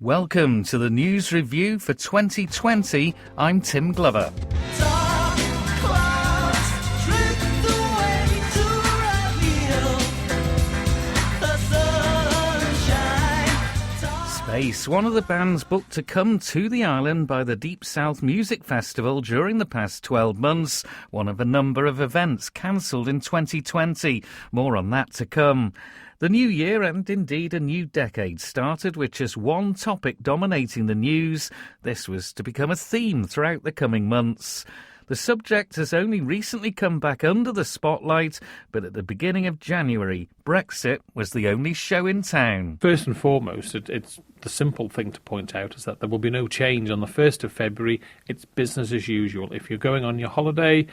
Welcome to the News Review for 2020. I'm Tim Glover. Space, one of the bands booked to come to the island by the Deep South Music Festival during the past 12 months, one of a number of events cancelled in 2020. More on that to come. The new year and indeed a new decade started with just one topic dominating the news. This was to become a theme throughout the coming months. The subject has only recently come back under the spotlight, but at the beginning of January, Brexit was the only show in town. First and foremost, it's the simple thing to point out is that there will be no change on the 1st of February. It's business as usual. If you're going on your holiday,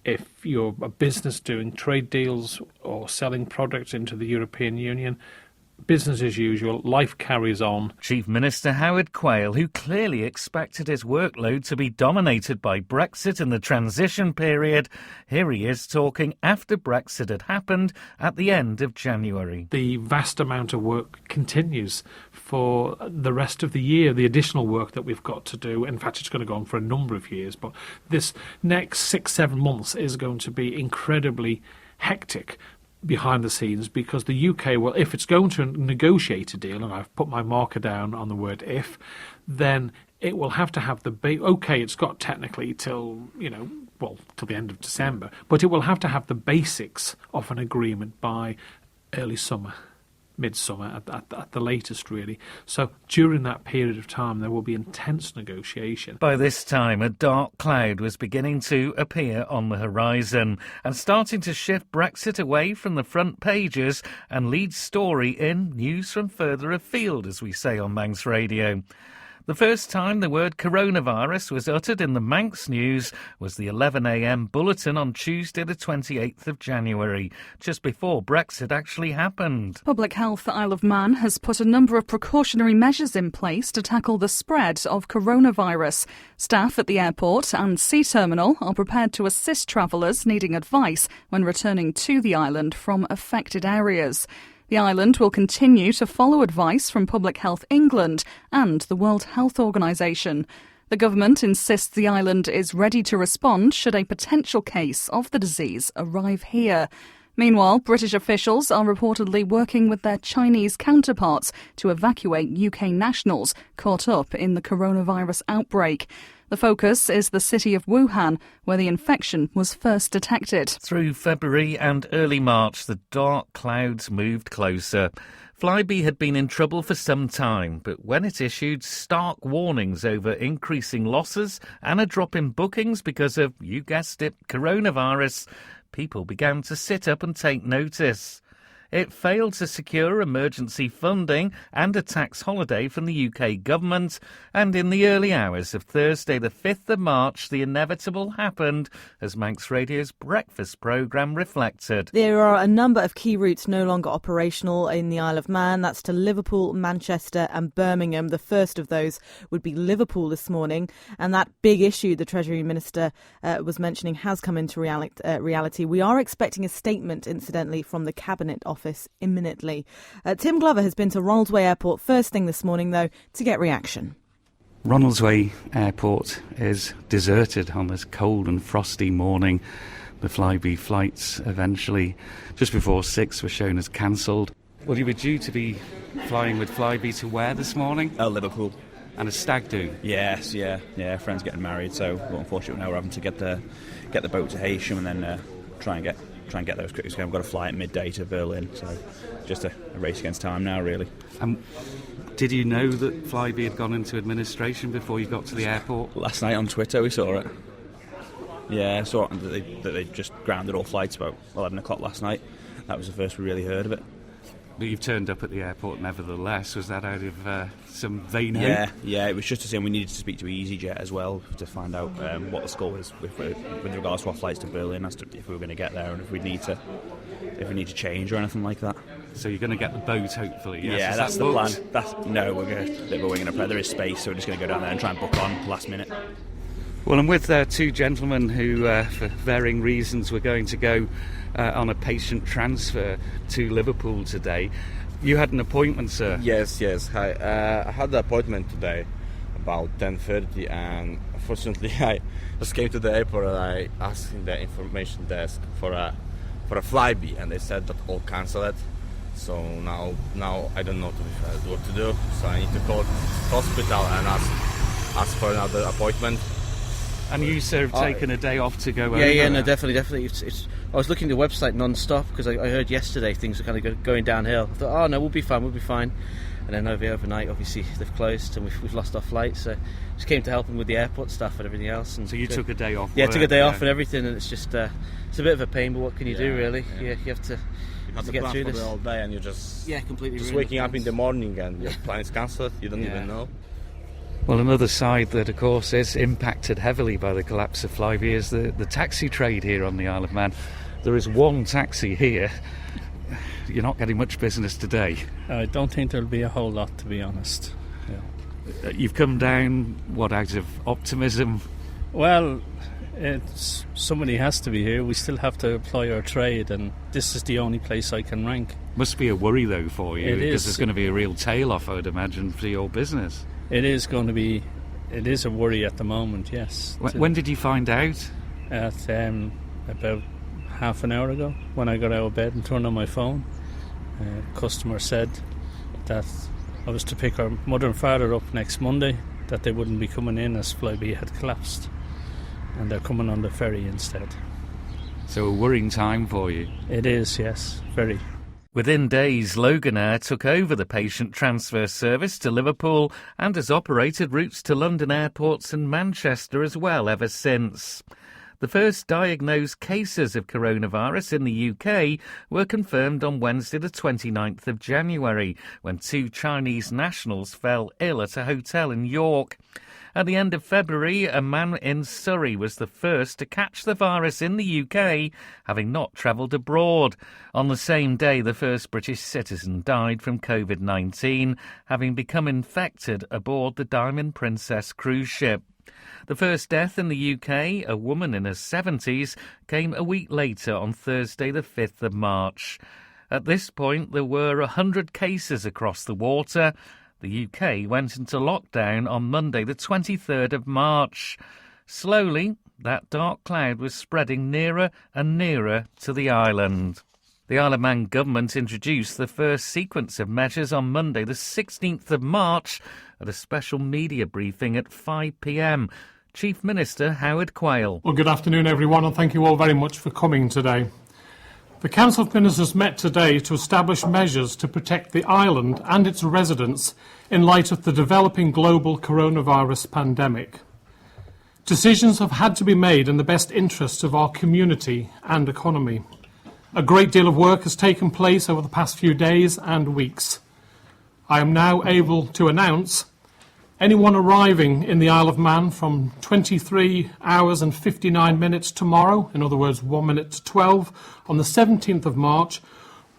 if you're a business doing trade deals or selling products into the European Union, business as usual, life carries on. Chief Minister Howard Quayle, who clearly expected his workload to be dominated by Brexit in the transition period, here he is talking after Brexit had happened at the end of January. The vast amount of work continues for the rest of the year, the additional work that we've got to do. In fact, it's going to go on for a number of years, but this next 6-7 months is going to be incredibly hectic behind the scenes, because the UK, well, if it's going to negotiate a deal, and I've put my marker down on the word if, then it will have to have okay, it's got technically till the end of December, but it will have to have the basics of an agreement by early summer, midsummer at the latest, really. So during that period of time, there will be intense negotiation. By this time, a dark cloud was beginning to appear on the horizon and starting to shift Brexit away from the front pages and lead story in news from further afield, as we say on Manx Radio. The first time the word coronavirus was uttered in the Manx News was the 11 a.m. bulletin on Tuesday the 28th of January, just before Brexit actually happened. Public Health Isle of Man has put a number of precautionary measures in place to tackle the spread of coronavirus. Staff at the airport and sea terminal are prepared to assist travellers needing advice when returning to the island from affected areas. The island will continue to follow advice from Public Health England and the World Health Organization. The government insists the island is ready to respond should a potential case of the disease arrive here. Meanwhile, British officials are reportedly working with their Chinese counterparts to evacuate UK nationals caught up in the coronavirus outbreak. The focus is the city of Wuhan, where the infection was first detected. Through February and early March, the dark clouds moved closer. Flybe had been in trouble for some time, but when it issued stark warnings over increasing losses and a drop in bookings because of, you guessed it, coronavirus, people began to sit up and take notice. It failed to secure emergency funding and a tax holiday from the UK government, and in the early hours of Thursday the 5th of March, the inevitable happened, as Manx Radio's breakfast programme reflected. There are a number of key routes no longer operational in the Isle of Man. That's to Liverpool, Manchester and Birmingham. The first of those would be Liverpool this morning, and that big issue the Treasury Minister was mentioning has come into reality. We are expecting a statement, incidentally, from the Cabinet Office imminently. Tim Glover has been to Ronaldsway Airport first thing this morning, though, to get reaction. Ronaldsway Airport is deserted on this cold and frosty morning. The Flybe flights eventually, just before 6, were shown as cancelled. Well, you were due to be flying with Flybe to where this morning? Liverpool. And a stag do? Yes, yeah. Friend's getting married, so unfortunately now we're having to get the boat to Heysham and then try and get there as quick as we can. We've got to fly at midday to Berlin, so just a race against time now, really. Did you know that Flybe had gone into administration before you got to the airport? Last night on Twitter we saw it. Yeah, I saw that they just grounded all flights about 11 o'clock last night. That was the first we really heard of it. But you've turned up at the airport nevertheless. Was that out of some vain hope? Yeah, it was just to say we needed to speak to EasyJet as well to find out what the score was with regards to our flights to Berlin, as to if we were going to get there and if we need to change or anything like that. So you're going to get the boat, hopefully? Yes? Yeah, that's the plan. We're going to wing it. There is space, so we're just going to go down there and try and book on last minute. Well, I'm with two gentlemen who, for varying reasons, were going to go on a patient transfer to Liverpool today. You had an appointment, sir? Yes. I had the appointment today about 10:30, and unfortunately I just came to the airport and I asked in the information desk for a Flybe, and they said that all cancelled. So now I don't know what to do. So I need to call hospital and ask for another appointment. And you, sir, have taken a day off to go over? Yeah, no, definitely. I was looking at the website non-stop because I heard yesterday things were kind of going downhill. I thought, oh no, we'll be fine. And then overnight, obviously, they've closed and we've lost our flight. So just came to help them with the airport stuff and everything else. And so you took a day off? Yeah, took a day off and everything. And it's just it's a bit of a pain, but what can you do, really? Yeah, you have to get through this all day, and you're just completely just waking up in the morning and your plane is cancelled. You don't even know. Well, another side that, of course, is impacted heavily by the collapse of Flybe is the taxi trade here on the Isle of Man. There is one taxi here. You're not getting much business today. I don't think there'll be a whole lot, to be honest. Yeah. You've come down, out of optimism? Well, somebody has to be here. We still have to apply our trade, and this is the only place I can rank. Must be a worry, though, for you, because there's going to be a real tail-off, I would imagine, for your business. It is a worry at the moment, yes. When did you find out? At about half an hour ago, when I got out of bed and turned on my phone. A customer said that I was to pick our mother and father up next Monday, that they wouldn't be coming in as Flybe had collapsed, and they're coming on the ferry instead. So a worrying time for you? It is, yes, very. Within days, Loganair took over the patient transfer service to Liverpool and has operated routes to London airports and Manchester as well ever since. The first diagnosed cases of coronavirus in the UK were confirmed on Wednesday the 29th of January, when 2 Chinese nationals fell ill at a hotel in York. At the end of February, a man in Surrey was the first to catch the virus in the UK, having not travelled abroad. On the same day, the first British citizen died from COVID-19, having become infected aboard the Diamond Princess cruise ship. The first death in the UK, a woman in her 70s, came a week later on Thursday the 5th of March. At this point, there were 100 cases across the water. The UK went into lockdown on Monday the 23rd of March. Slowly, that dark cloud was spreading nearer and nearer to the island. The Isle of Man government introduced the first sequence of measures on Monday the 16th of March at a special media briefing at 5 p.m. Chief Minister Howard Quayle. Well, good afternoon, everyone, and thank you all very much for coming today. The Council of Ministers met today to establish measures to protect the island and its residents in light of the developing global coronavirus pandemic. Decisions have had to be made in the best interests of our community and economy. A great deal of work has taken place over the past few days and weeks. I am now able to announce anyone arriving in the Isle of Man from 23 hours and 59 minutes tomorrow, in other words 1 minute to 12, on the 17th of March,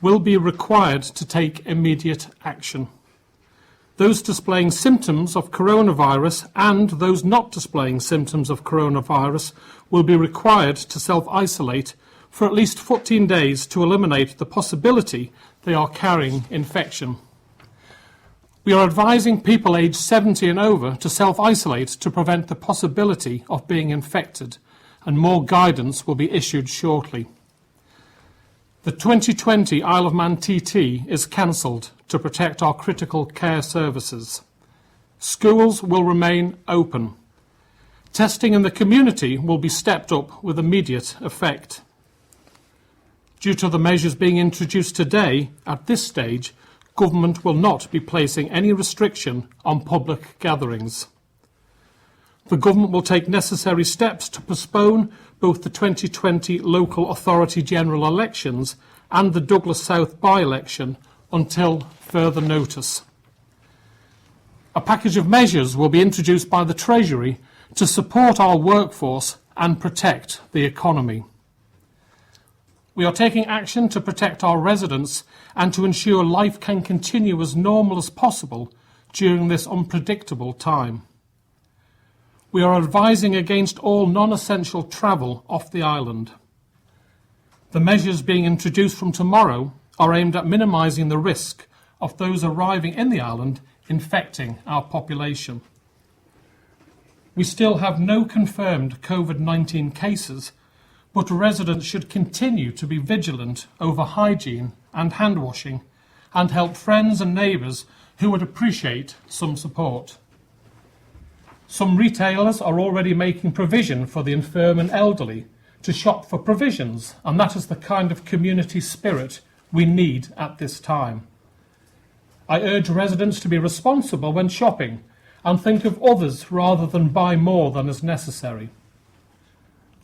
will be required to take immediate action. Those displaying symptoms of coronavirus and those not displaying symptoms of coronavirus will be required to self-isolate for at least 14 days to eliminate the possibility they are carrying infection. We are advising people aged 70 and over to self-isolate to prevent the possibility of being infected, and more guidance will be issued shortly. The 2020 Isle of Man TT is cancelled to protect our critical care services. Schools will remain open. Testing in the community will be stepped up with immediate effect. Due to the measures being introduced today, at this stage, government will not be placing any restriction on public gatherings. The government will take necessary steps to postpone both the 2020 local authority general elections and the Douglas South by-election until further notice. A package of measures will be introduced by the Treasury to support our workforce and protect the economy. We are taking action to protect our residents and to ensure life can continue as normal as possible during this unpredictable time. We are advising against all non-essential travel off the island. The measures being introduced from tomorrow are aimed at minimising the risk of those arriving in the island infecting our population. We still have no confirmed COVID-19 cases, but residents should continue to be vigilant over hygiene and hand washing and help friends and neighbours who would appreciate some support. Some retailers are already making provision for the infirm and elderly to shop for provisions, and that is the kind of community spirit we need at this time. I urge residents to be responsible when shopping and think of others rather than buy more than is necessary.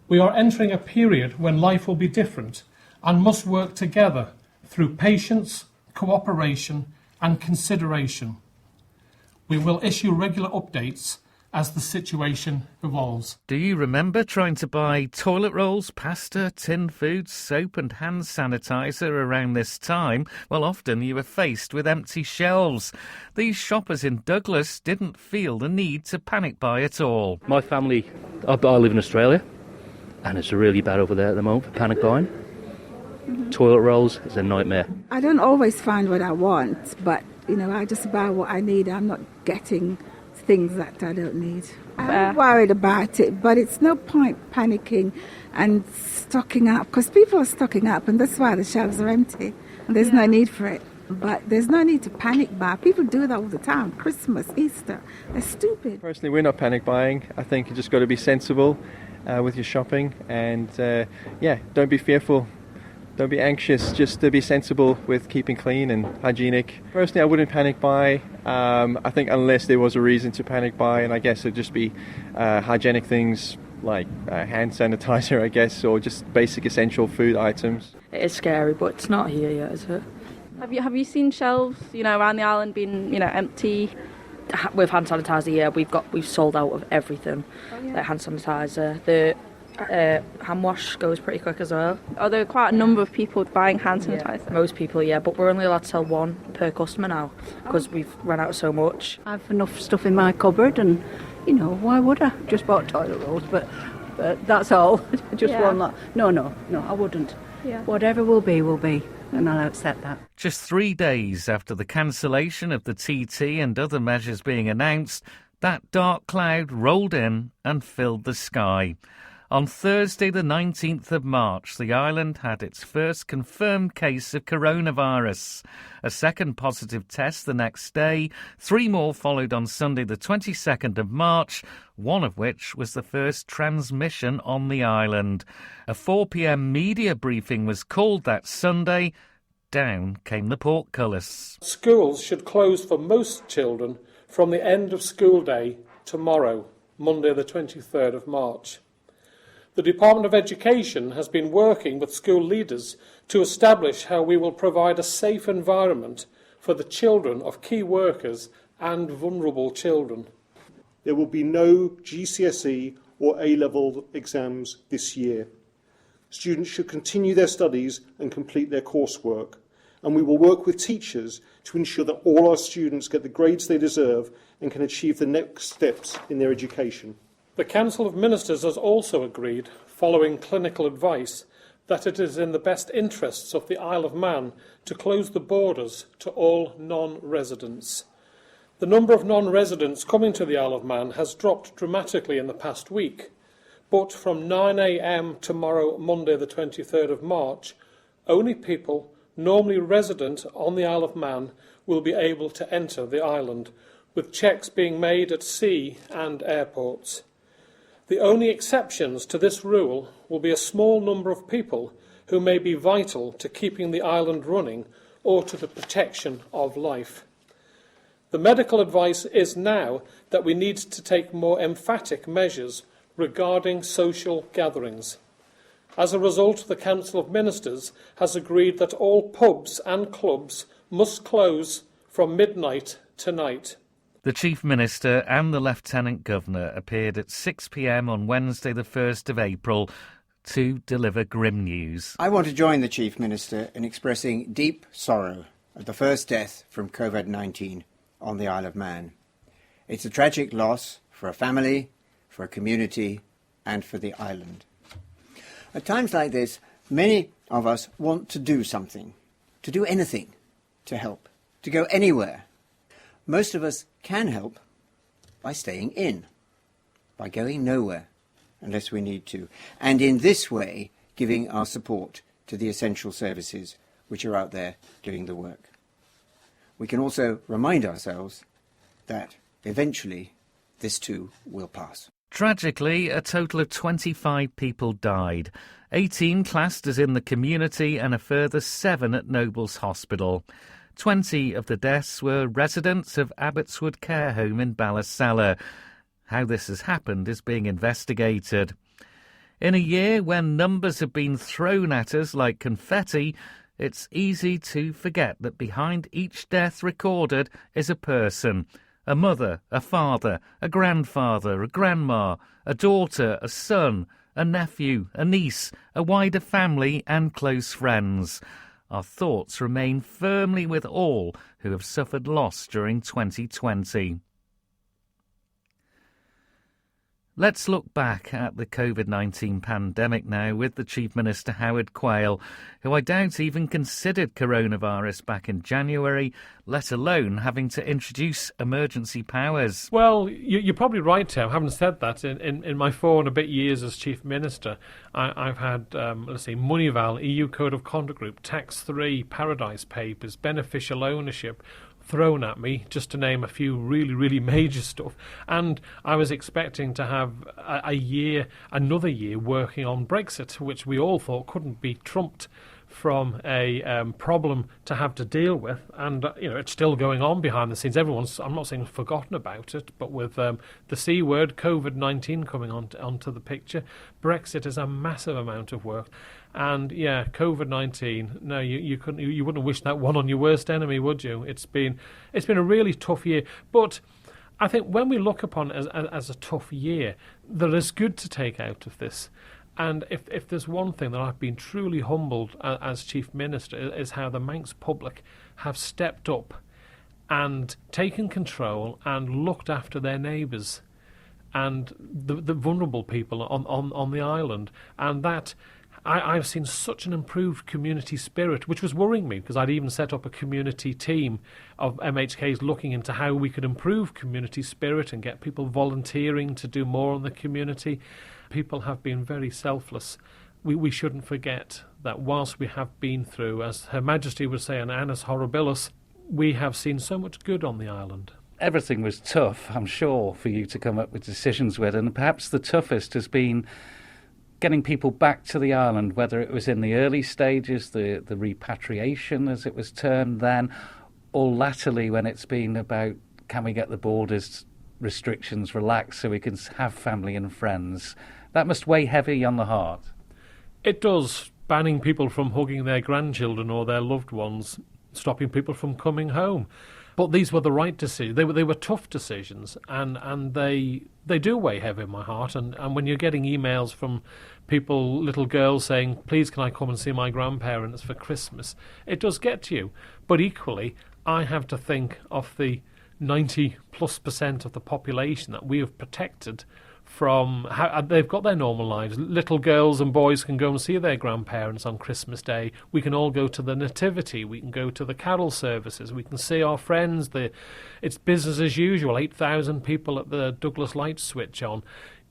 We are entering a period when life will be different and must work together through patience, cooperation and consideration. We will issue regular updates as the situation evolves. Do you remember trying to buy toilet rolls, pasta, tinned foods, soap and hand sanitiser around this time? Well, often you were faced with empty shelves. These shoppers in Douglas didn't feel the need to panic buy at all. My family, I live in Australia, and it's really bad over there at the moment for panic buying. Toilet rolls is a nightmare. I don't always find what I want, but, I just buy what I need. I'm not getting things that I don't need. I'm worried about it, but it's no point panicking and stocking up, because people are stocking up and that's why the shelves are empty and there's no need for it. But there's no need to panic buy. People do that all the time. Christmas, Easter, they're stupid. Personally, we're not panic buying. I think you just got to be sensible with your shopping and don't be fearful. Don't be anxious, just to be sensible with keeping clean and hygienic. Personally, I wouldn't panic buy. I think unless there was a reason to panic buy, and I guess it'd just be hygienic things like hand sanitizer, I guess, or just basic essential food items. It is scary, but it's not here yet, is it? Have you seen shelves, around the island being, empty? With hand sanitizer, yeah, we've sold out of everything. Like hand sanitizer, the hand wash goes pretty quick as well. Are there quite a number of people buying hand sanitizer? Yeah, most people, yeah, but we're only allowed to sell one per customer now because we've run out of so much. I've enough stuff in my cupboard and, why would I? Just bought toilet rolls, but that's all. Just one lot. No, I wouldn't. Yeah. Whatever will be, and I'll accept that. Just 3 days after the cancellation of the TT and other measures being announced, that dark cloud rolled in and filled the sky. On Thursday the 19th of March, the island had its first confirmed case of coronavirus. A second positive test the next day. 3 more followed on Sunday the 22nd of March, one of which was the first transmission on the island. A 4 p.m. media briefing was called that Sunday. Down came the portcullis. Schools should close for most children from the end of school day tomorrow, Monday the 23rd of March. The Department of Education has been working with school leaders to establish how we will provide a safe environment for the children of key workers and vulnerable children. There will be no GCSE or A-level exams this year. Students should continue their studies and complete their coursework, and we will work with teachers to ensure that all our students get the grades they deserve and can achieve the next steps in their education. The Council of Ministers has also agreed, following clinical advice, that it is in the best interests of the Isle of Man to close the borders to all non-residents. The number of non-residents coming to the Isle of Man has dropped dramatically in the past week, but from 9 a.m. tomorrow, Monday the 23rd of March, only people normally resident on the Isle of Man will be able to enter the island, with checks being made at sea and airports. The only exceptions to this rule will be a small number of people who may be vital to keeping the island running or to the protection of life. The medical advice is now that we need to take more emphatic measures regarding social gatherings. As a result, the Council of Ministers has agreed that all pubs and clubs must close from midnight tonight. The Chief Minister and the Lieutenant Governor appeared at 6 p.m. on Wednesday the 1st of April to deliver grim news. I want to join the Chief Minister in expressing deep sorrow at the first death from COVID-19 on the Isle of Man. It's a tragic loss for a family, for a community and for the island. At times like this, many of us want to do something, to do anything to help. to go anywhere. Most of us can help by staying in, by going nowhere unless we need to, and in this way giving our support to the essential services which are out there doing the work. We can also remind ourselves that eventually this too will pass. Tragically, a total of 25 people died, 18 classed as in the community and a further 7 at Nobles Hospital. 20 of the deaths were residents of Abbotswood Care Home in Ballasalla. How this has happened is being investigated. In a year when numbers have been thrown at us like confetti, it's easy to forget that behind each death recorded is a person. A mother, a father, a grandfather, a grandma, a daughter, a son, a nephew, a niece, a wider family and close friends. Our thoughts remain firmly with all who have suffered loss during 2020. Let's look back at the COVID-19 pandemic now with the Chief Minister Howard Quayle, who I doubt even considered coronavirus back in January, let alone having to introduce emergency powers. Well, you're probably right, Tim. Having said that, in my 4 and a bit years as Chief Minister, I've had, Moneyval, EU Code of Conduct Group, Tax 3, Paradise Papers, beneficial ownership, thrown at me, just to name a few really, really major stuff. And I was expecting to have another year working on Brexit, which we all thought couldn't be trumped from a problem to have to deal with. And, it's still going on behind the scenes. I'm not saying forgotten about it, but with the C word, COVID-19, coming onto the picture, Brexit is a massive amount of work. And yeah, COVID-19. No, you wouldn't wish that one on your worst enemy, would you? It's been a really tough year. But I think when we look upon it as a tough year, there is good to take out of this. And if there's one thing that I've been truly humbled as Chief Minister is how the Manx public have stepped up and taken control and looked after their neighbours and the vulnerable people on the island, and that. I've seen such an improved community spirit, which was worrying me because I'd even set up a community team of MHKs looking into how we could improve community spirit and get people volunteering to do more in the community. People have been very selfless. We shouldn't forget that whilst we have been through, as Her Majesty would say, an annus horribilis, we have seen so much good on the island. Everything was tough, I'm sure, for you to come up with decisions with, and perhaps the toughest has been getting people back to the island, whether it was in the early stages, the repatriation as it was termed then, or latterly when it's been about can we get the borders restrictions relaxed so we can have family and friends. That must weigh heavy on the heart. It does, banning people from hugging their grandchildren or their loved ones, stopping people from coming home. But these were the right decisions. They were tough decisions, and they do weigh heavy in my heart. And when you're getting emails from people, little girls saying, please can I come and see my grandparents for Christmas, it does get to you. But equally, I have to think of the 90+% of the population that we have protected from how they've got their normal lives. Little girls and boys can go and see their grandparents on Christmas Day. We can all go to the nativity. We can go to the carol services. We can see our friends. It's business as usual. 8,000 people at the Douglas Lights switch on.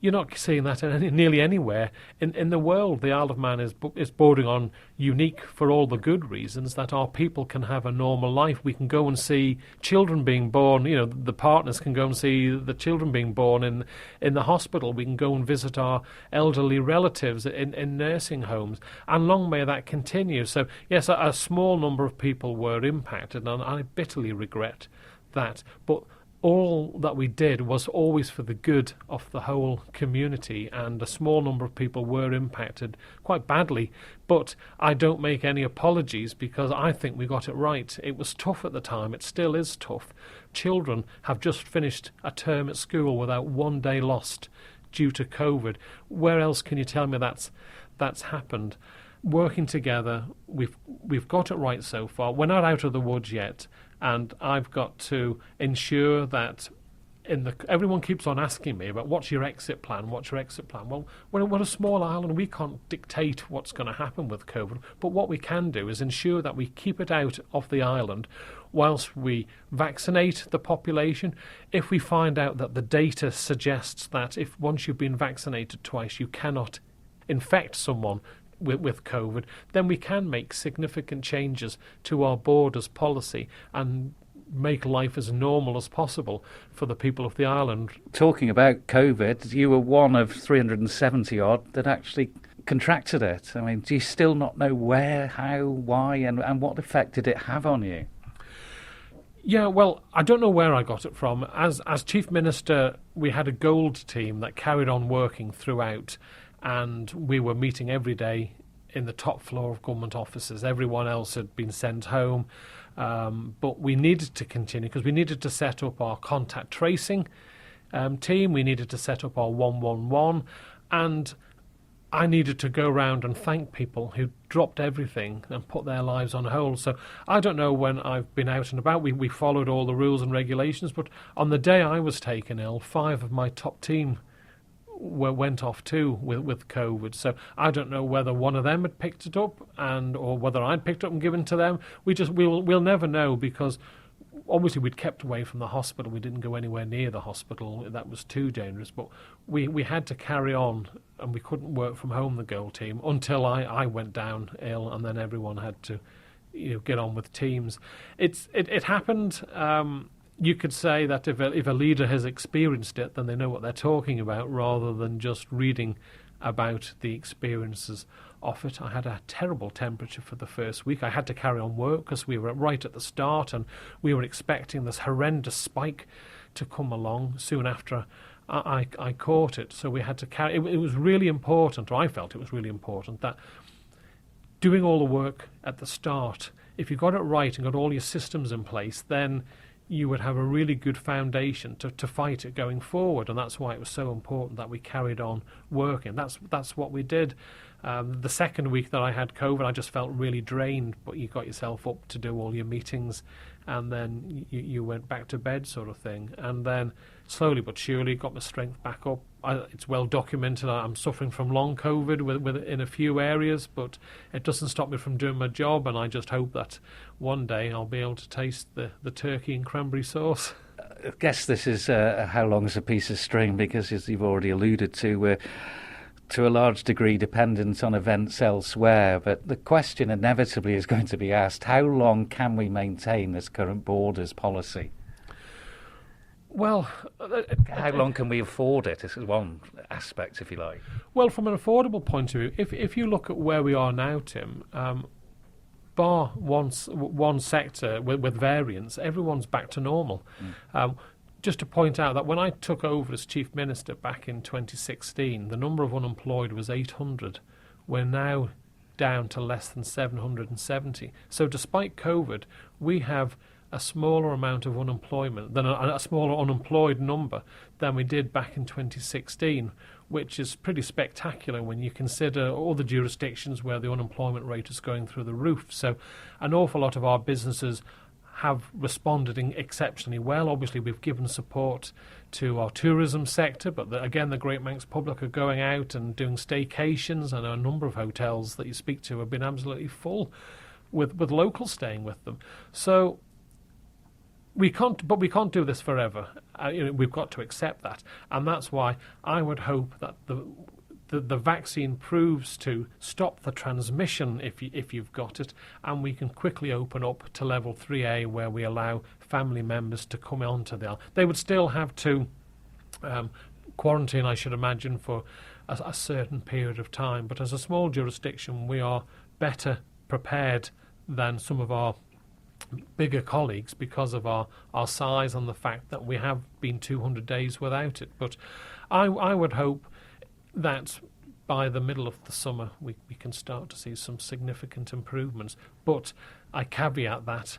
You're not seeing that nearly anywhere in the world. The Isle of Man is bordering on unique for all the good reasons that our people can have a normal life. We can go and see children being born. The partners can go and see the children being born in the hospital. We can go and visit our elderly relatives in nursing homes. And long may that continue. So, yes, a small number of people were impacted, and I bitterly regret that. But all that we did was always for the good of the whole community, and a small number of people were impacted quite badly. But I don't make any apologies because I think we got it right. It was tough at the time. It still is tough. Children have just finished a term at school without one day lost due to COVID. Where else can you tell me that's happened? Working together, we've got it right so far. We're not out of the woods yet. And I've got to ensure that everyone keeps on asking me about what's your exit plan. Well, we're a small island. We can't dictate what's going to happen with COVID. But what we can do is ensure that we keep it out of the island whilst we vaccinate the population. If we find out that the data suggests that if once you've been vaccinated twice you cannot infect someone with COVID, then we can make significant changes to our borders policy and make life as normal as possible for the people of the island. Talking about COVID, you were one of 370 odd that actually contracted it. I mean, do you still not know where, how, why, and what effect did it have on you? Yeah, well, I don't know where I got it from. As Chief Minister, we had a gold team that carried on working throughout, and we were meeting every day in the top floor of government offices. Everyone else had been sent home. But we needed to continue because we needed to set up our contact tracing team. We needed to set up our 111, and I needed to go around and thank people who dropped everything and put their lives on hold. So I don't know when I've been out and about. We followed all the rules and regulations, but on the day I was taken ill, 5 of my top team went off too with COVID. So I don't know whether one of them had picked it up or whether I'd picked it up and given to them. We'll never know, because obviously we'd kept away from the hospital. We didn't go anywhere near the hospital. That was too dangerous. But we had to carry on, and we couldn't work from home, the girl team, until I went down ill, and then everyone had to get on with teams. It happened. You could say that if a leader has experienced it, then they know what they're talking about, rather than just reading about the experiences of it. I had a terrible temperature for the first week. I had to carry on work because we were right at the start, and we were expecting this horrendous spike to come along soon after I caught it. So we had to carry. It was really important, or I felt it was really important, that doing all the work at the start, if you got it right and got all your systems in place, then you would have a really good foundation to fight it going forward. And that's why it was so important that we carried on working. That's what we did. The second week that I had COVID, I just felt really drained, but you got yourself up to do all your meetings, and then you went back to bed, sort of thing. And then slowly but surely got my strength back up. It's well documented. I'm suffering from long COVID in a few areas, but it doesn't stop me from doing my job, and I just hope that one day I'll be able to taste the turkey and cranberry sauce. I guess this is how long is a piece of string, because, as you've already alluded to, we're to a large degree dependent on events elsewhere. But the question inevitably is going to be asked, how long can we maintain this current borders policy? Well, how long can we afford it? This is one aspect, if you like. Well, from an affordable point of view, if you look at where we are now, Tim, bar one sector with variants, everyone's back to normal. Just to point out that when I took over as Chief Minister back in 2016, the number of unemployed was 800. We're now down to less than 770. So despite COVID, we have a smaller amount of unemployment, a smaller unemployed number than we did back in 2016, which is pretty spectacular when you consider all the jurisdictions where the unemployment rate is going through the roof. So an awful lot of our businesses have responded exceptionally well. Obviously, we've given support to our tourism sector, but again, the Great Manx public are going out and doing staycations, and a number of hotels that you speak to have been absolutely full with locals staying with them. So we can't do this forever. We've got to accept that, and that's why I would hope that the vaccine proves to stop the transmission if you've got it, and we can quickly open up to level 3A, where we allow family members to come onto the island. They would still have to quarantine, I should imagine, for a certain period of time, but as a small jurisdiction we are better prepared than some of our bigger colleagues because of our size and the fact that we have been 200 days without it. But I would hope that by the middle of the summer we can start to see some significant improvements. But I caveat that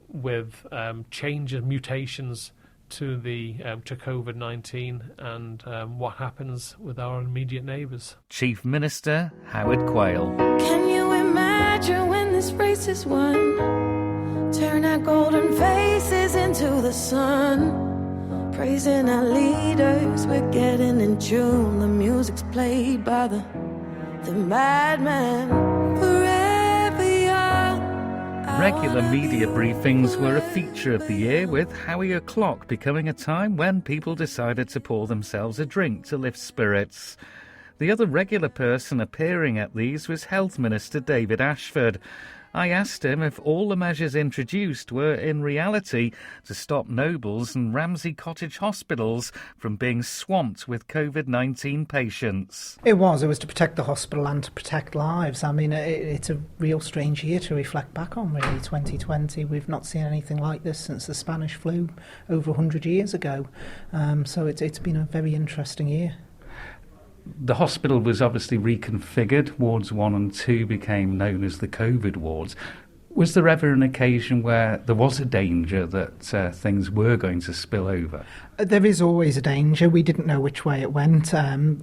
with changes, mutations to COVID-19 and what happens with our immediate neighbours. Chief Minister Howard Quayle. Can you imagine when this race is won? Turn our golden faces into the sun. praising our leaders. We're getting in tune. The music's played by the madman. Forever young. Regular media briefings were a feature of the year, with Howie O'Clock becoming a time when people decided to pour themselves a drink to lift spirits. The other regular person appearing at these was Health Minister David Ashford. I asked him if all the measures introduced were in reality to stop Nobles and Ramsey Cottage hospitals from being swamped with COVID-19 patients. It was to protect the hospital and to protect lives. I mean, it's a real strange year to reflect back on, really, 2020. We've not seen anything like this since the Spanish flu over 100 years ago. So it's been a very interesting year. The hospital was obviously reconfigured. Wards 1 and 2 became known as the COVID wards. Was there ever an occasion where there was a danger that things were going to spill over? There is always a danger. We didn't know which way it went.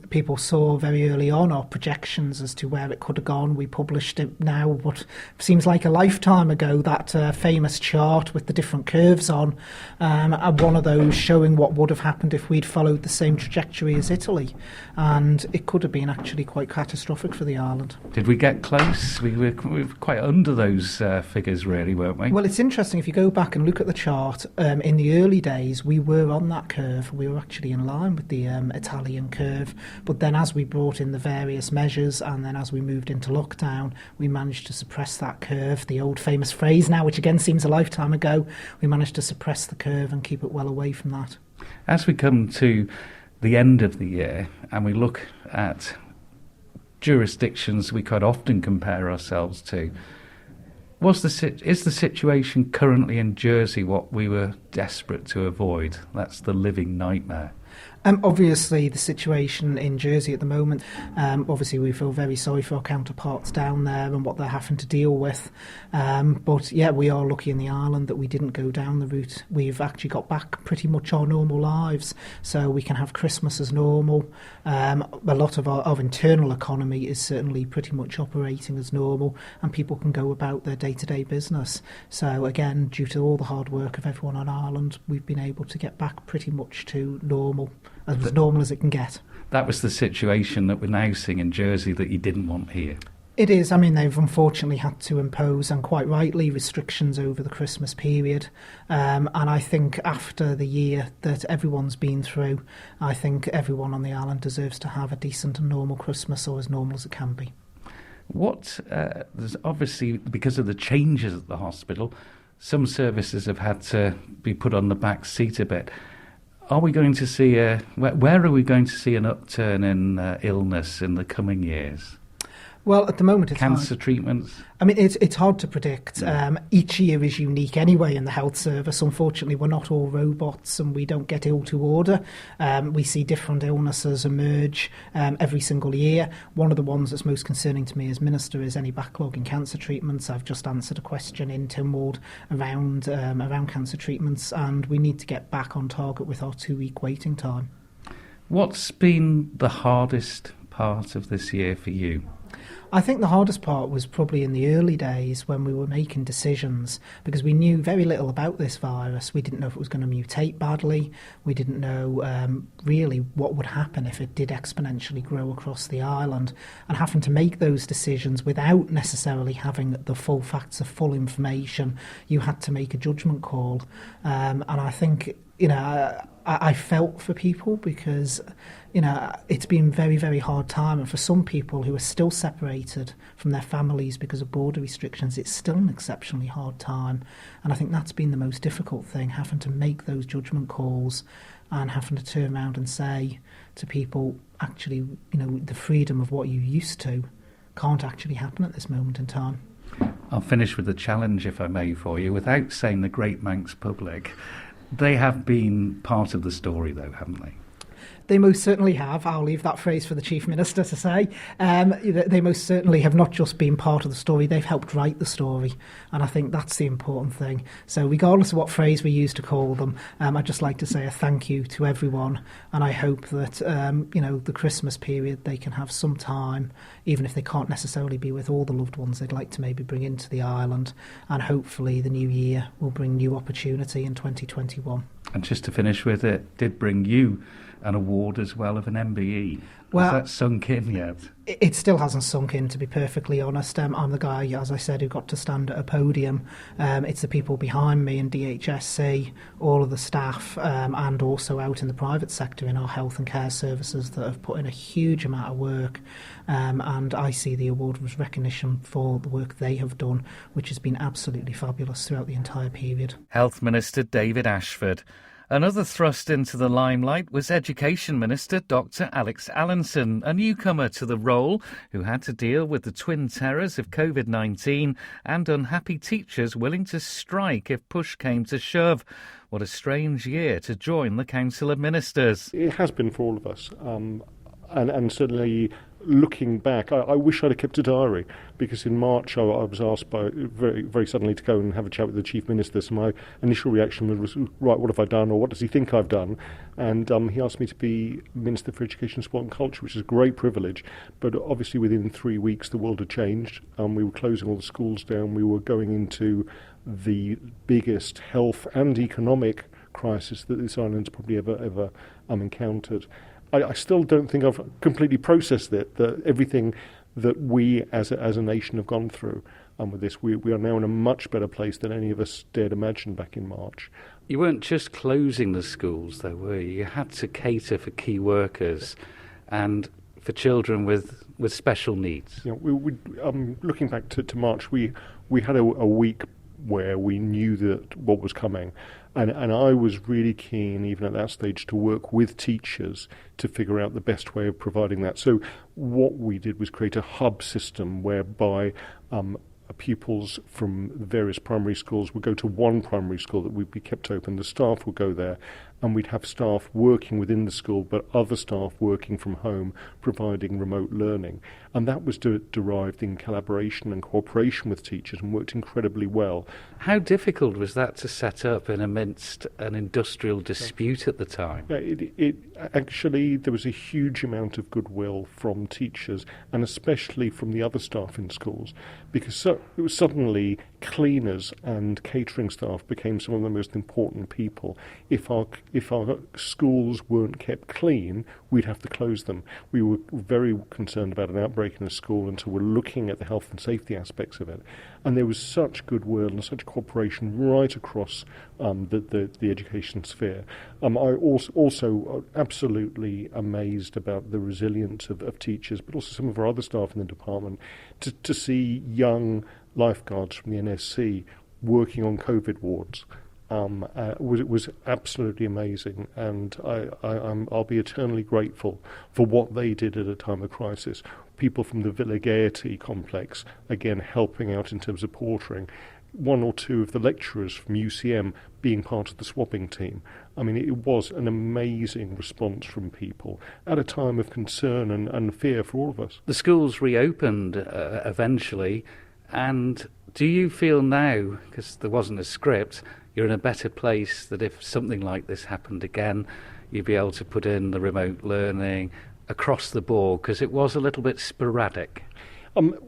People saw very early on our projections as to where it could have gone. We published it now, what seems like a lifetime ago, that famous chart with the different curves on, and one of those showing what would have happened if we'd followed the same trajectory as Italy. And it could have been actually quite catastrophic for the island. Did we get close? We were quite under those figures, really, weren't we? Well, it's interesting. If you go back and look at the chart, in the early days, we were on that curve. We were actually in line with the Italian curve. But then as we brought in the various measures and then as we moved into lockdown, we managed to suppress that curve. The old famous phrase now, which again seems a lifetime ago, we managed to suppress the curve and keep it well away from that. As we come to the end of the year and we look at jurisdictions we quite often compare ourselves to, is the situation currently in Jersey what we were desperate to avoid? That's the living nightmare. Obviously, the situation in Jersey at the moment, obviously we feel very sorry for our counterparts down there and what they're having to deal with. But yeah, we are lucky in the island that we didn't go down the route. We've actually got back pretty much our normal lives, so we can have Christmas as normal. A lot of our internal economy is certainly pretty much operating as normal, and people can go about their day-to-day business. So again, due to all the hard work of everyone on Ireland, we've been able to get back pretty much to normal. As normal as it can get. That was the situation that we're now seeing in Jersey that you didn't want here. It is. I mean, they've unfortunately had to impose, and quite rightly, restrictions over the Christmas period. And I think after the year that everyone's been through, I think everyone on the island deserves to have a decent and normal Christmas, or as normal as it can be. There's obviously, because of the changes at the hospital, some services have had to be put on the back seat a bit. Are we going to see where are we going to see an upturn in illness in the coming years? Well, at the moment, it's cancer hard. treatments. I mean, it's hard to predict. Each year is unique anyway in the health service. Unfortunately, we're not all robots, and we don't get ill to order. We see different illnesses emerge every single year. One of the ones that's most concerning to me as Minister is any backlog in cancer treatments. I've just answered a question in Tynwald around cancer treatments, and we need to get back on target with our 2-week waiting time. What's been the hardest part of this year for you? I think the hardest part was probably in the early days when we were making decisions, because we knew very little about this virus. We didn't know if it was going to mutate badly. We didn't know really what would happen if it did exponentially grow across the island. And having to make those decisions without necessarily having the full facts of full information, you had to make a judgment call. And I think, I felt for people because, it's been a very, very hard time. And for some people who are still separated from their families because of border restrictions, it's still an exceptionally hard time. And I think that's been the most difficult thing, having to make those judgment calls and having to turn around and say to people, actually, the freedom of what you used to can't actually happen at this moment in time. I'll finish with a challenge, if I may, for you, without saying the Great Manx Public. They have been part of the story, though, haven't they? They most certainly have. I'll leave that phrase for the Chief Minister to say. They most certainly have not just been part of the story, they've helped write the story. And I think that's the important thing. So regardless of what phrase we use to call them, I'd just like to say a thank you to everyone. And I hope that, the Christmas period, they can have some time, even if they can't necessarily be with all the loved ones they'd like to maybe bring into the island. And hopefully the new year will bring new opportunity in 2021. And just to finish with, it did bring you an award as well of an MBE. Well, has that sunk in yet? It still hasn't sunk in, to be perfectly honest. I'm the guy, as I said, who got to stand at a podium. It's the people behind me in DHSC, all of the staff, and also out in the private sector in our health and care services that have put in a huge amount of work. And I see the award as recognition for the work they have done, which has been absolutely fabulous throughout the entire period. Health Minister David Ashford. Another thrust into the limelight was Education Minister Dr Alex Allinson, a newcomer to the role who had to deal with the twin terrors of COVID-19 and unhappy teachers willing to strike if push came to shove. What a strange year to join the Council of Ministers. It has been for all of us, and certainly looking back, I wish I'd have kept a diary, because in March I was asked very, very suddenly to go and have a chat with the Chief Minister. So my initial reaction was, right, what have I done, or what does he think I've done? And he asked me to be Minister for Education, Sport and Culture, which is a great privilege. But obviously within 3 weeks the world had changed. We were closing all the schools down. We were going into the biggest health and economic crisis that this island's probably ever encountered. I still don't think I've completely processed it, that everything that we as a nation have gone through with this. We are now in a much better place than any of us dared imagine back in March. You weren't just closing the schools, though, were you? You had to cater for key workers and for children with special needs. Yeah, looking back to March, we had a week where we knew that what was coming. And I was really keen, even at that stage, to work with teachers to figure out the best way of providing that. So what we did was create a hub system whereby pupils from various primary schools would go to one primary school that would be kept open. The staff would go there, and we'd have staff working within the school, but other staff working from home, providing remote learning. And that was derived in collaboration and cooperation with teachers and worked incredibly well. How difficult was that to set up in amidst an industrial dispute at the time? Yeah, actually, there was a huge amount of goodwill from teachers, and especially from the other staff in schools, because it was suddenly cleaners and catering staff became some of the most important people. If our schools weren't kept clean, we'd have to close them. We were very concerned about an outbreak in a school, and so we're looking at the health and safety aspects of it. And there was such goodwill and such cooperation right across the education sphere. I also absolutely amazed about the resilience of teachers, but also some of our other staff in the department, to see young lifeguards from the NSC working on COVID wards. It was absolutely amazing, and I'll be eternally grateful for what they did at a time of crisis. People from the Villa Gaiety complex, again, helping out in terms of portering. One or two of the lecturers from UCM being part of the swabbing team. I mean, it was an amazing response from people at a time of concern and fear for all of us. The schools reopened eventually, and do you feel now, because there wasn't a script, you're in a better place that if something like this happened again, you'd be able to put in the remote learning across the board, because it was a little bit sporadic?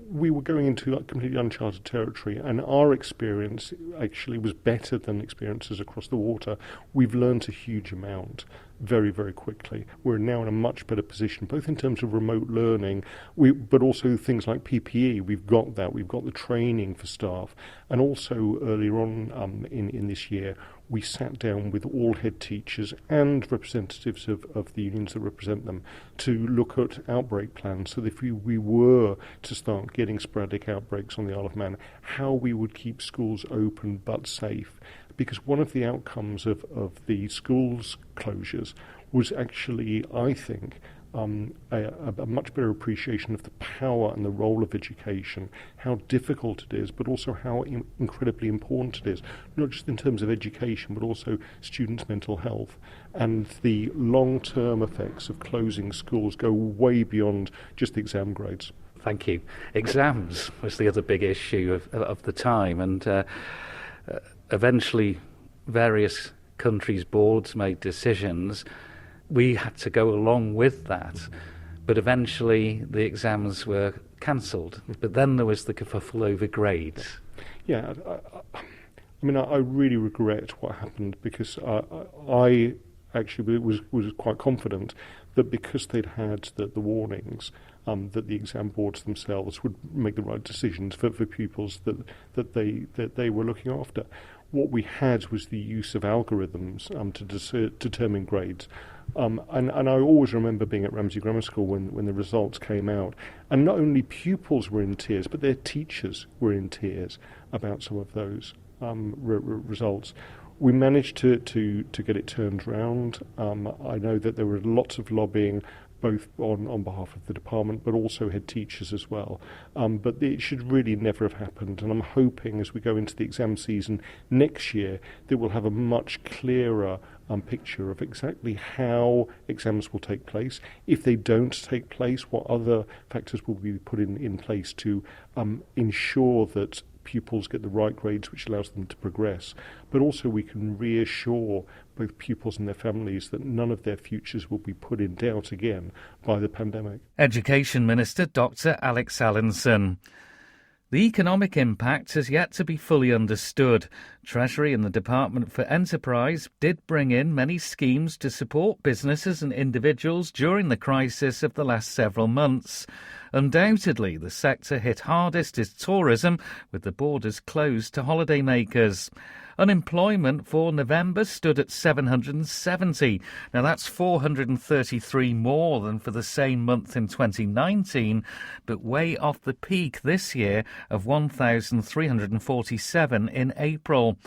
We were going into completely uncharted territory, and our experience actually was better than experiences across the water. We've learned a huge amount very, very quickly. We're now in a much better position, both in terms of remote learning, but also things like PPE. We've got that. We've got the training for staff. And also earlier on in this year, we sat down with all head teachers and representatives of the unions that represent them to look at outbreak plans, so that if we were to start getting sporadic outbreaks on the Isle of Man, how we would keep schools open but safe. Because one of the outcomes of the schools closures was actually, I think, a much better appreciation of the power and the role of education, how difficult it is, but also how incredibly important it is, not just in terms of education, but also students' mental health. And the long-term effects of closing schools go way beyond just the exam grades. Thank you. Exams was the other big issue of the time, and eventually various countries' boards made decisions. We had to go along with that, but eventually the exams were cancelled. But then there was the kerfuffle over grades. Yeah, I mean, I really regret what happened, because I actually was quite confident that because they'd had the warnings, that the exam boards themselves would make the right decisions for pupils that they were looking after. What we had was the use of algorithms to determine grades. And I always remember being at Ramsey Grammar School when the results came out, and not only pupils were in tears, but their teachers were in tears about some of those results. We managed to get it turned round. I know that there were lots of lobbying, both on behalf of the department, but also head teachers as well. But it should really never have happened, and I'm hoping as we go into the exam season next year that we'll have a much clearer picture of exactly how exams will take place. If they don't take place, what other factors will be put in place to ensure that pupils get the right grades, which allows them to progress. But also we can reassure both pupils and their families that none of their futures will be put in doubt again by the pandemic. Education Minister Dr. Alex Allinson. The economic impact has yet to be fully understood. Treasury and the Department for Enterprise did bring in many schemes to support businesses and individuals during the crisis of the last several months. Undoubtedly, the sector hit hardest is tourism, with the borders closed to holidaymakers. Unemployment for November stood at 770. Now that's 433 more than for the same month in 2019, but way off the peak this year of 1,347 in April.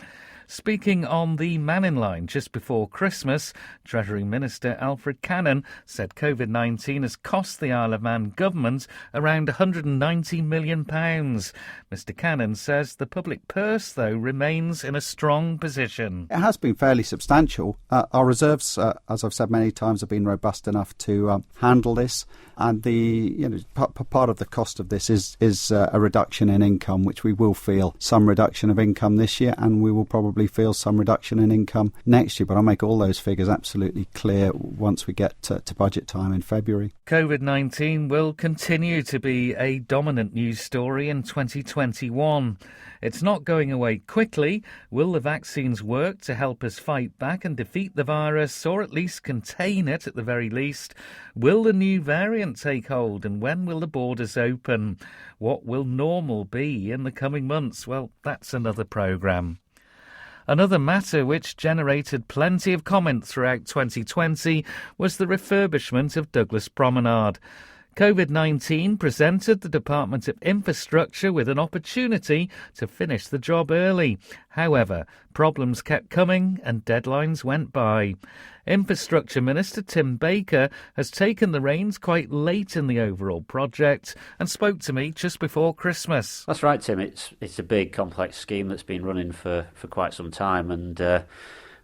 Speaking on the Mannin Line just before Christmas, Treasury Minister Alfred Cannon said COVID-19 has cost the Isle of Man government around £190 million. Mr Cannon says the public purse, though, remains in a strong position. It has been fairly substantial. Our reserves, as I've said many times, have been robust enough to handle this. And part of the cost of this is a reduction in income, which we will feel some reduction of income this year, and we will probably feel some reduction in income next year. But I'll make all those figures absolutely clear once we get to budget time in February. COVID-19 will continue to be a dominant news story in 2021. It's not going away quickly. Will the vaccines work to help us fight back and defeat the virus, or at least contain it at the very least? Will the new variant take hold, and when will the borders open? What will normal be in the coming months? Well, that's another programme. Another matter which generated plenty of comment throughout 2020 was the refurbishment of Douglas Promenade. COVID-19 presented the Department of Infrastructure with an opportunity to finish the job early. However, problems kept coming and deadlines went by. Infrastructure Minister Tim Baker has taken the reins quite late in the overall project and spoke to me just before Christmas. That's right, Tim. It's a big, complex scheme that's been running for quite some time, and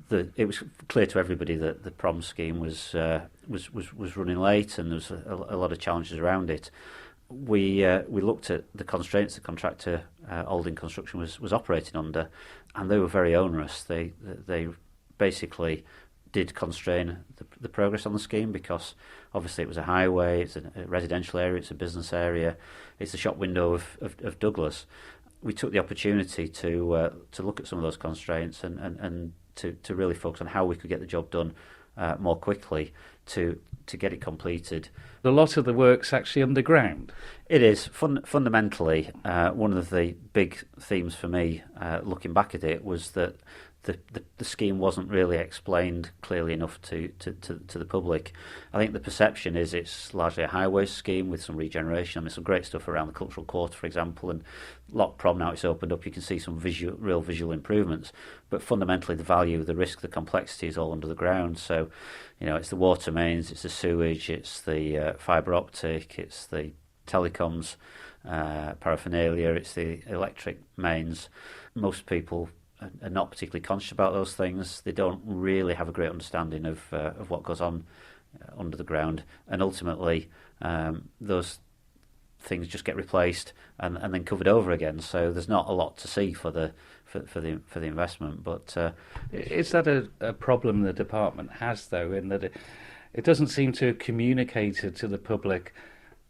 it was clear to everybody that the prom scheme was running late, and there was a lot of challenges around it. We looked at the constraints the contractor Alding Construction was operating under, and they were very onerous. They basically did constrain the progress on the scheme, because obviously it was a highway, it's a residential area, it's a business area, it's the shop window of Douglas. We took the opportunity to look at some of those constraints and to really focus on how we could get the job done more quickly to get it completed. A lot of the work's actually underground. It is. Fundamentally, one of the big themes for me looking back at it was that the scheme wasn't really explained clearly enough to the public. I think the perception is it's largely a highways scheme with some regeneration. I mean, some great stuff around the cultural quarter, for example, and Loch Prom, now it's opened up, you can see some real visual improvements. But fundamentally, the value, the risk, the complexity is all under the ground. So, it's the water mains, it's the sewage, it's the fibre optic, it's the telecoms paraphernalia, it's the electric mains. Most people are not particularly conscious about those things. They don't really have a great understanding of what goes on under the ground, and ultimately those things just get replaced and then covered over again. So there's not a lot to see for the investment. But is that a problem the department has, though, in that it doesn't seem to have communicated to the public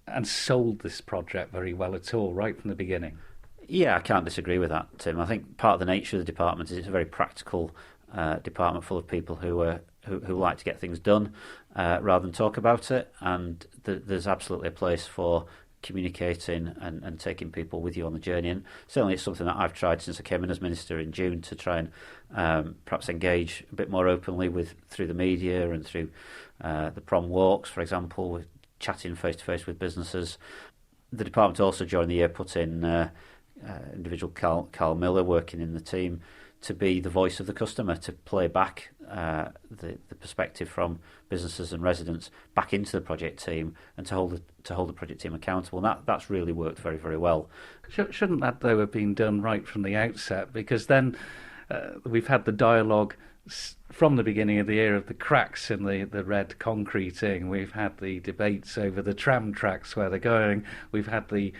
and sold this project very well at all, right from the beginning? Yeah, I can't disagree with that, Tim. I think part of the nature of the department is it's a very practical department full of people who like to get things done rather than talk about it. And there's absolutely a place for communicating and taking people with you on the journey. And certainly it's something that I've tried since I came in as Minister in June to try and perhaps engage a bit more openly through the media and through the prom walks, for example, with chatting face-to-face with businesses. The department also during the year put in individual Carl Miller working in the team to be the voice of the customer, to play back the perspective from businesses and residents back into the project team and to hold the project team accountable. And that's really worked very, very well. Shouldn't that, though, have been done right from the outset? Because then we've had the dialogue from the beginning of the year of the cracks in the red concreting. We've had the debates over the tram tracks, where they're going. We've had the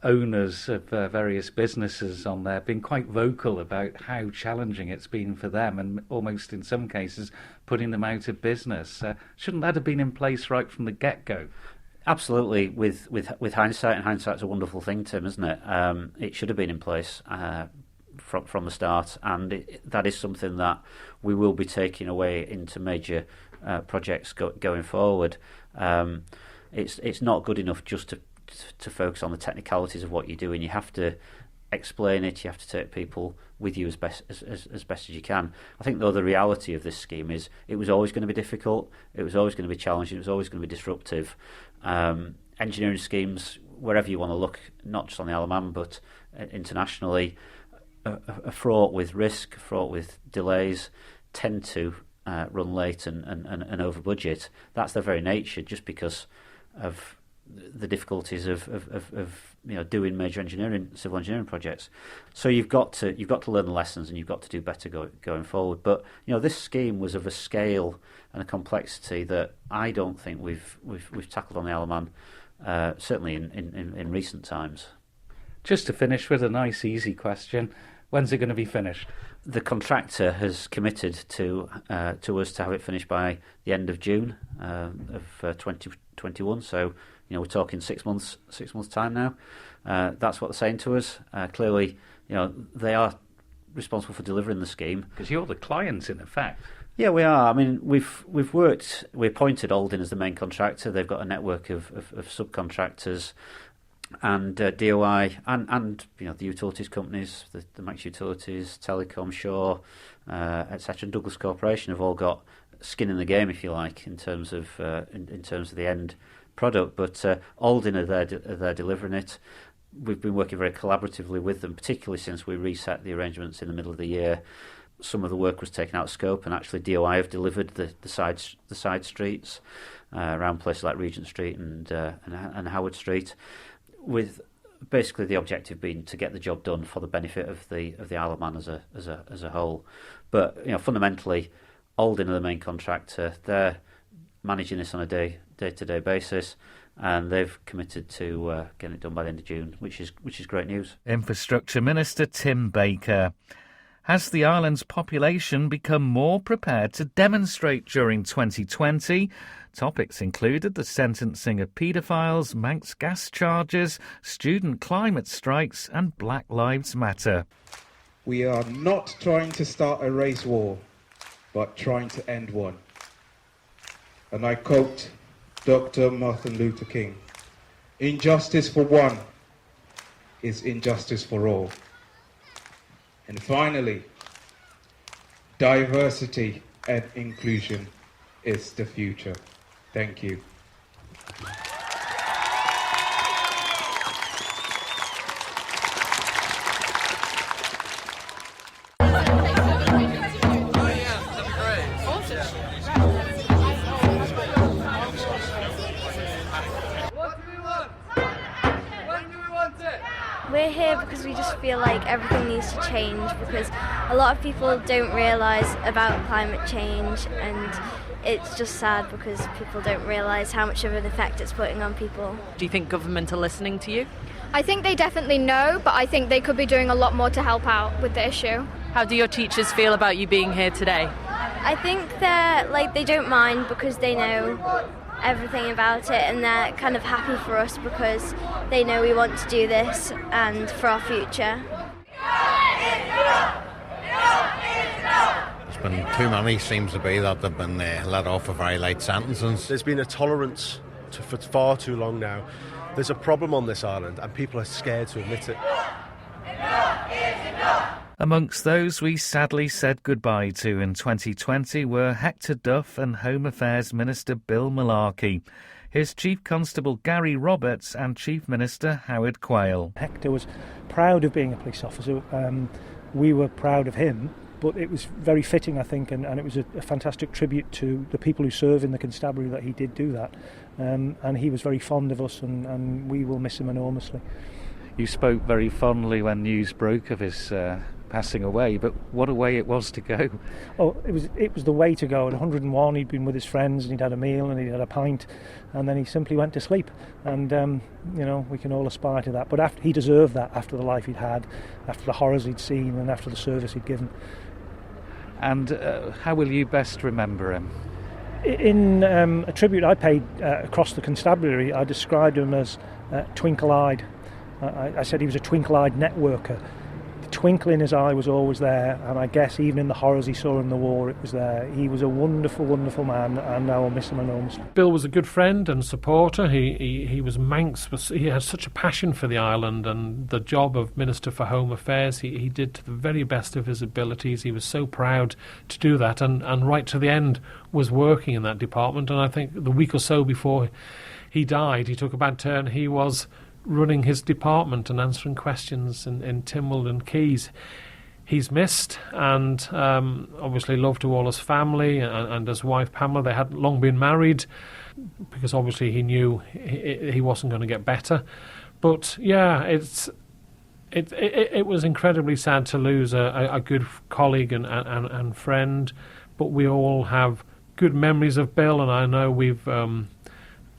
owners of various businesses on there being quite vocal about how challenging it's been for them, and almost in some cases putting them out of business. Shouldn't that have been in place right from the get-go? Absolutely. With hindsight, and hindsight's a wonderful thing, Tim, isn't it? It should have been in place from the start, and that is something that we will be taking away into major projects going forward. It's not good enough just to focus on the technicalities of what you're doing. You have to explain it. You have to take people with you as best as you can. I think, though, the reality of this scheme is it was always going to be difficult. It was always going to be challenging. It was always going to be disruptive. Engineering schemes, wherever you want to look, not just on the Isle of Man, but internationally, are fraught with risk, fraught with delays, tend to run late and over budget. That's their very nature, just because of the difficulties of doing major civil engineering projects. So you've got to learn the lessons, and you've got to do better going forward. But this scheme was of a scale and a complexity that I don't think we've tackled on the Isle of Man, certainly in recent times. Just to finish with a nice easy question, when's it going to be finished? The contractor has committed to us to have it finished by the end of June of 2021. So we're talking 6 months time now. That's what they're saying to us. Clearly, they are responsible for delivering the scheme, because you're the client in effect. Yeah, we are. I mean, we appointed Aldin as the main contractor. They've got a network of subcontractors, and DOI and the utilities companies, the Max Utilities, Telecom, Shaw, etc., and Douglas Corporation have all got skin in the game, if you like, in terms of the end product. But Aldin are there delivering it. We've been working very collaboratively with them, particularly since we reset the arrangements in the middle of the year. Some of the work was taken out of scope, and actually DOI have delivered the side streets around places like Regent Street and Howard Street, with basically the objective being to get the job done for the benefit of the Isle of Man as a whole. But fundamentally, Aldin are the main contractor. They're managing this on a day-to-day basis, and they've committed to getting it done by the end of June, which is great news. Infrastructure Minister Tim Baker. Has the island's population become more prepared to demonstrate during 2020? Topics included the sentencing of paedophiles, Manx gas charges, student climate strikes and Black Lives Matter. We are not trying to start a race war, but trying to end one. And I quote Dr. Martin Luther King, "Injustice for one is injustice for all." And finally, Diversity and inclusion is the future. Thank you. We're here because we just feel like everything needs to change, because a lot of people don't realise about climate change, and it's just sad because people don't realise how much of an effect it's putting on people. Do you think government are listening to you? I think they definitely know, but I think they could be doing a lot more to help out with the issue. How do your teachers feel about you being here today? I think they don't mind because they know everything about it, and they're kind of happy for us because they know we want to do this and for our future. There's been too many, seems to be, that they've been let off for very light sentences. There's been a tolerance for far too long now. There's a problem on this island and people are scared to admit it. Amongst those we sadly said goodbye to in 2020 were Hector Duff and Home Affairs Minister Bill Malarkey, his Chief Constable Gary Roberts and Chief Minister Howard Quayle. Hector was proud of being a police officer. We were proud of him, but it was very fitting, I think, and it was a fantastic tribute to the people who serve in the constabulary that he did do that. And he was very fond of us, and we will miss him enormously. You spoke very fondly when news broke of his passing away, but what a way it was to go. Oh, it was the way to go. At 101, he'd been with his friends and he'd had a meal and he'd had a pint, and then he simply went to sleep. And we can all aspire to that. But he deserved that after the life he'd had, after the horrors he'd seen, and after the service he'd given. And how will you best remember him? In a tribute I paid across the constabulary, I described him as twinkle-eyed. I said he was a twinkle-eyed networker. The twinkle in his eye was always there, and I guess even in the horrors he saw in the war, it was there. He was a wonderful, wonderful man, and I will miss him enormously. Bill was a good friend and supporter. He was Manx. He had such a passion for the island, and the job of Minister for Home Affairs he did to the very best of his abilities. He was so proud to do that, and right to the end was working in that department. And I think the week or so before he died, he took a bad turn. He was running his department and answering questions in Tynwald and Keys. He's missed, and obviously love to all his family and his wife Pamela. They had long been married because obviously he knew he wasn't going to get better. But yeah, it was incredibly sad to lose a good colleague and friend. But we all have good memories of Bill, and I know we've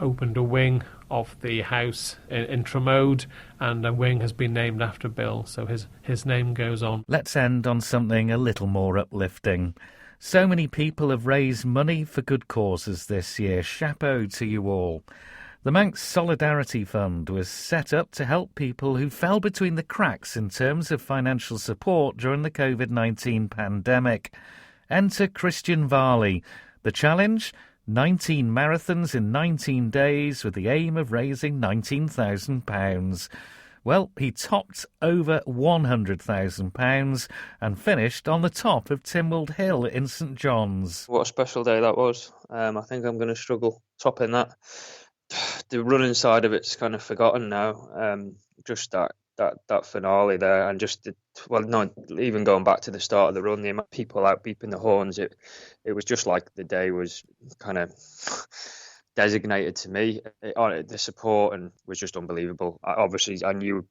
opened a wing of the house in Tramode, and a wing has been named after Bill, so his name goes on. Let's end on something a little more uplifting. So many people have raised money for good causes this year. Chapeau to you all. The Manx Solidarity Fund was set up to help people who fell between the cracks in terms of financial support during the COVID-19 pandemic. Enter Christian Varley. The challenge? 19 marathons in 19 days with the aim of raising £19,000. Well, he topped over £100,000 and finished on the top of Tynwald Hill in St John's. What a special day that was. I think I'm going to struggle topping that. The running side of it's kind of forgotten now. Just that finale there, and just not even going back to the start of the run, the amount of people out beeping the horns, it was just like the day was kind of designated to me. The support and was just unbelievable. Obviously I knew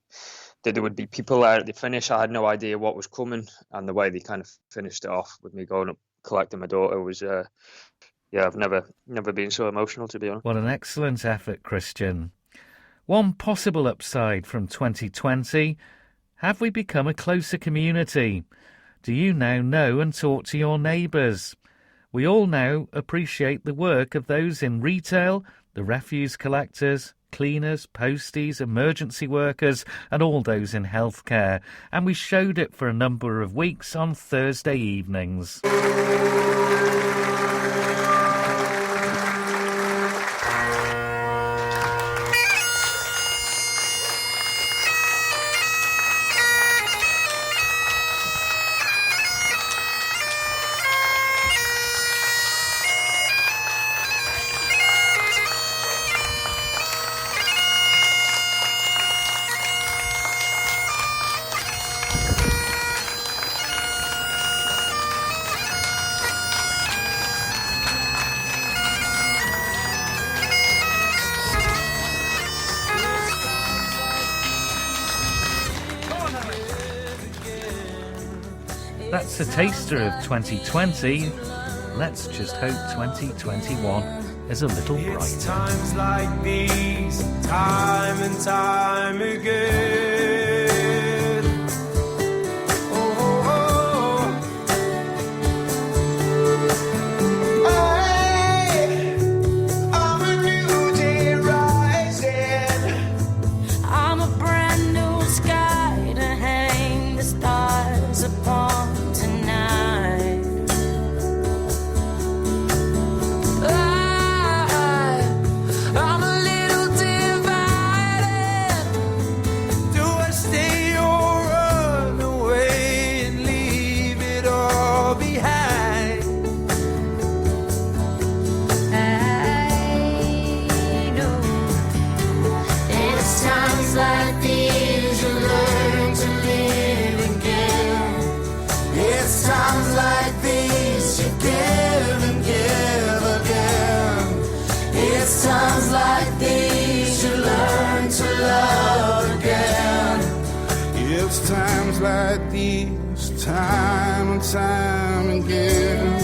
that there would be people out at the finish. I had no idea what was coming, and the way they kind of finished it off with me going up collecting my daughter was I've never been so emotional, to be honest. What an excellent effort, Christian. One possible upside from 2020, have we become a closer community? Do you now know and talk to your neighbours? We all now appreciate the work of those in retail, the refuse collectors, cleaners, posties, emergency workers and all those in healthcare, and we showed it for a number of weeks on Thursday evenings. That's a taster of 2020. Let's just hope 2021 is a little brighter. It's times like these, time and time again. Oh, oh, oh. I'm a new day rising. I'm a brand new sky to hang the stars upon tonight. I'm a little divided. Do I stay or run away and leave it all behind? I know it's times like these you learn to live again. It's times like these you give and give again. It's times like these you learn to love again. It's times like these, time and time again.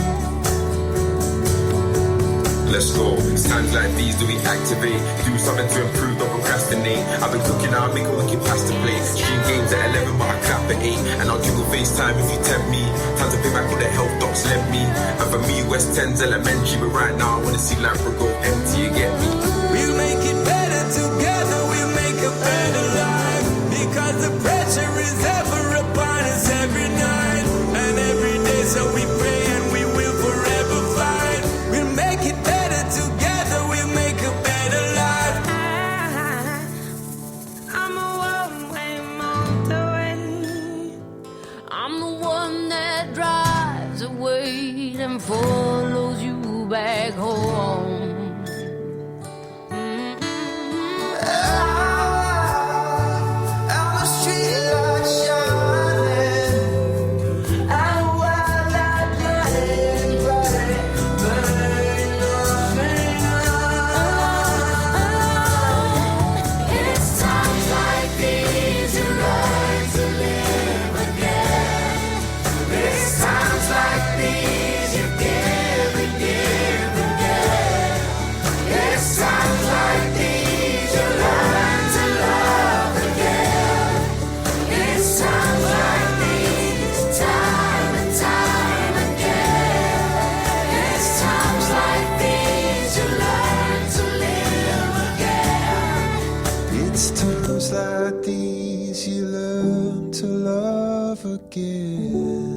Let's go. It's times like these do we activate, do something to improve, don't procrastinate. I've been cooking, I'll make a looking past the plate. Stream games at 11 but I clap at 8. And I'll jiggle FaceTime if you tempt me. Time to pay back all the health docs lent me. And for me, West 10's elementary. But right now I wanna see Lamprey go empty, you get me? We'll make it better together, we'll make a better life. Because the pressure is ever upon us every night and every day. So we pray and we will forever fight. We'll make it better together, we'll make a better life. I'm a one-way motorway. I'm the one that drives away and follows you back home. On the street lights shining, and while light burning bright, burning nothing out. It's times like these you learn to live again. It's times like these you give and give again. It's times like these you learn to love again. It's times like these, time and time again. It's times like these you learn to live again. It's times like these you learn to love again.